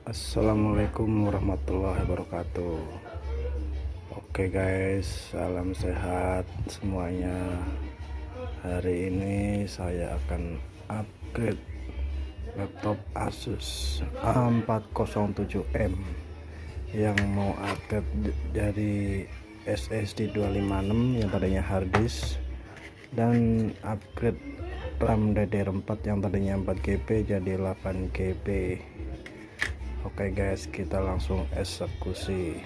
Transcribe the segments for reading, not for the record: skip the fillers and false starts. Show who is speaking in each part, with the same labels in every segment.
Speaker 1: Assalamualaikum warahmatullahi wabarakatuh. Oke guys, salam sehat semuanya. Hari ini saya akan upgrade laptop Asus A407M yang mau upgrade dari SSD 256 yang tadinya harddisk, dan upgrade RAM DDR4 yang tadinya 4GB jadi 8GB. Oke guys, kita langsung eksekusi.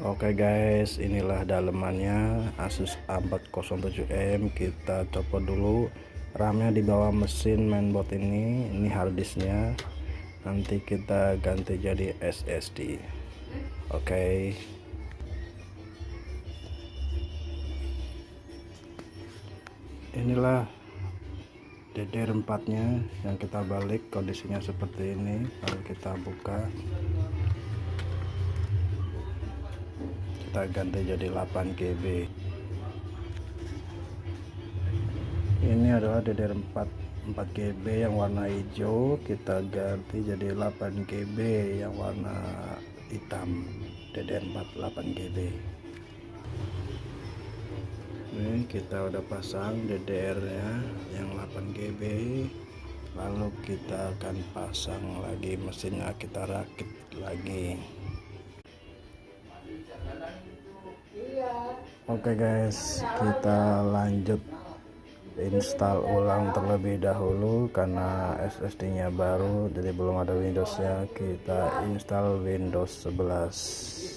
Speaker 1: Oke guys, inilah dalemannya Asus A407M. Kita copot dulu RAM-nya di bawah mesin mainboard ini harddisknya. Nanti kita ganti jadi SSD. Oke. Inilah DDR4 nya yang kita balik, kondisinya seperti ini. Lalu kita buka, kita ganti jadi 8GB. Ini adalah DDR4 4GB yang warna hijau, kita ganti jadi 8GB yang warna hitam. DDR4 8GB. Ini kita udah pasang DDR nya yang 8GB, lalu kita akan pasang lagi mesinnya, kita rakit lagi. Oke guys, kita lanjut install ulang terlebih dahulu karena SSD nya baru jadi belum ada Windows nya. Kita install Windows 11.